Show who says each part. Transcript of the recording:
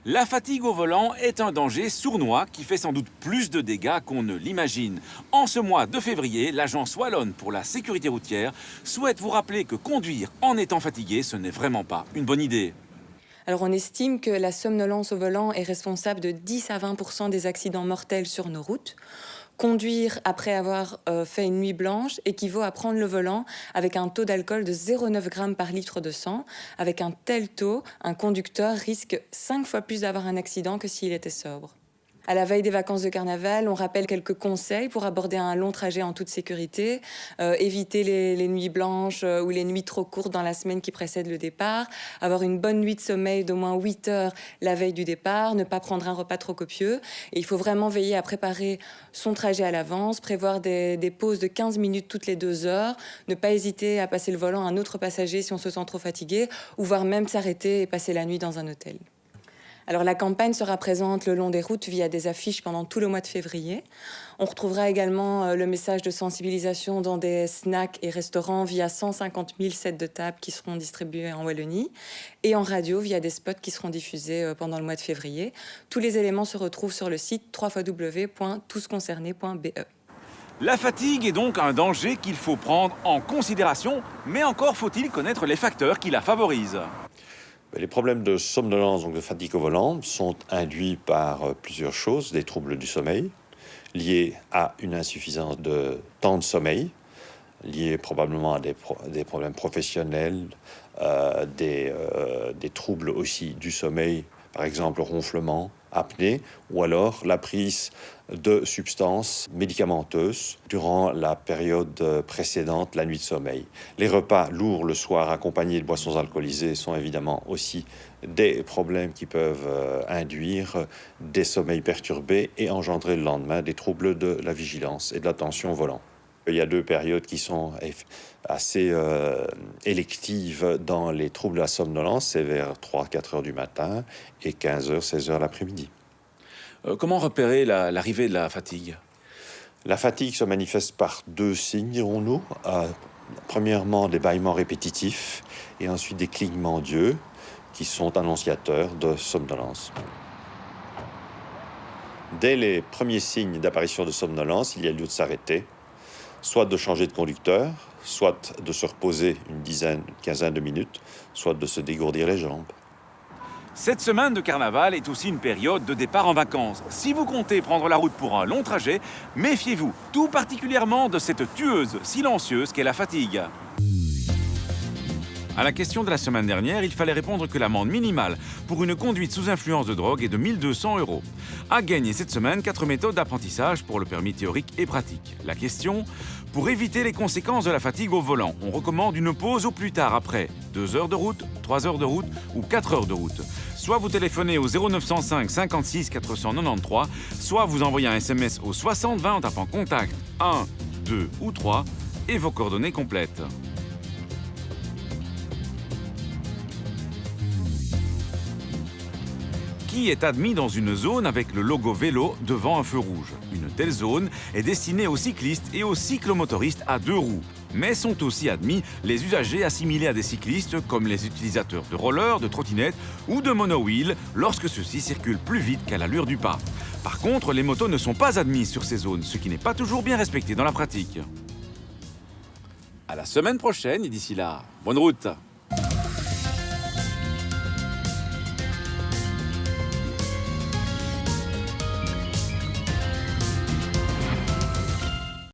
Speaker 1: La fatigue au volant est un danger sournois qui fait sans doute plus de dégâts qu'on ne l'imagine. En ce mois de février, l'agence wallonne pour la sécurité routière souhaite vous rappeler que conduire en étant fatigué, ce n'est vraiment pas une bonne idée.
Speaker 2: Alors on estime que la somnolence au volant est responsable de 10 à 20% des accidents mortels sur nos routes. Conduire après avoir fait une nuit blanche équivaut à prendre le volant avec un taux d'alcool de 0,9 g par litre de sang. Avec un tel taux, un conducteur risque 5 fois plus d'avoir un accident que s'il était sobre. À la veille des vacances de carnaval, on rappelle quelques conseils pour aborder un long trajet en toute sécurité. Éviter les nuits blanches ou les nuits trop courtes dans la semaine qui précède le départ. Avoir une bonne nuit de sommeil d'au moins 8 heures la veille du départ. Ne pas prendre un repas trop copieux. Et il faut vraiment veiller à préparer son trajet à l'avance. Prévoir des pauses de 15 minutes toutes les 2 heures. Ne pas hésiter à passer le volant à un autre passager si on se sent trop fatigué. Ou voire même s'arrêter et passer la nuit dans un hôtel. Alors la campagne sera présente le long des routes via des affiches pendant tout le mois de février. On retrouvera également le message de sensibilisation dans des snacks et restaurants via 150 000 sets de table qui seront distribués en Wallonie et en radio via des spots qui seront diffusés pendant le mois de février. Tous les éléments se retrouvent sur le site www.tousconcernés.be.
Speaker 1: La fatigue est donc un danger qu'il faut prendre en considération, mais encore faut-il connaître les facteurs qui la favorisent.
Speaker 3: Les problèmes de somnolence, donc de fatigue au volant, sont induits par plusieurs choses, des troubles du sommeil, liés à une insuffisance de temps de sommeil, liés probablement à des problèmes professionnels, des troubles aussi du sommeil, par exemple ronflement, apnée, ou alors la prise de substances médicamenteuses durant la période précédente, la nuit de sommeil. Les repas lourds le soir accompagnés de boissons alcoolisées sont évidemment aussi des problèmes qui peuvent induire des sommeils perturbés et engendrer le lendemain des troubles de la vigilance et de l'attention au volant. Il y a 2 périodes qui sont assez électives dans les troubles de la somnolence, c'est vers 3-4 heures du matin et 15h-16 heures l'après-midi.
Speaker 1: Comment repérer l'arrivée de la fatigue ?
Speaker 3: La fatigue se manifeste par 2 signes, dirons-nous. Premièrement, des bâillements répétitifs et ensuite des clignements d'yeux qui sont annonciateurs de somnolence. Dès les premiers signes d'apparition de somnolence, il y a lieu de s'arrêter, soit de changer de conducteur, soit de se reposer une quinzaine de minutes, soit de se dégourdir les jambes.
Speaker 1: Cette semaine de carnaval est aussi une période de départ en vacances. Si vous comptez prendre la route pour un long trajet, méfiez-vous tout particulièrement de cette tueuse silencieuse qu'est la fatigue. À la question de la semaine dernière, il fallait répondre que l'amende minimale pour une conduite sous influence de drogue est de 1 200 €. À gagner cette semaine 4 méthodes d'apprentissage pour le permis théorique et pratique. La question, pour éviter les conséquences de la fatigue au volant, on recommande une pause au plus tard après 2 heures de route, 3 heures de route ou 4 heures de route. Soit vous téléphonez au 0905 56 493, soit vous envoyez un SMS au 60 20 en tapant contact 1, 2 ou 3 et vos coordonnées complètes. Qui est admis dans une zone avec le logo vélo devant un feu rouge. Une telle zone est destinée aux cyclistes et aux cyclomotoristes à 2 roues. Mais sont aussi admis les usagers assimilés à des cyclistes comme les utilisateurs de rollers, de trottinettes ou de monowheels lorsque ceux-ci circulent plus vite qu'à l'allure du pas. Par contre, les motos ne sont pas admises sur ces zones, ce qui n'est pas toujours bien respecté dans la pratique. À la semaine prochaine et d'ici là, bonne route!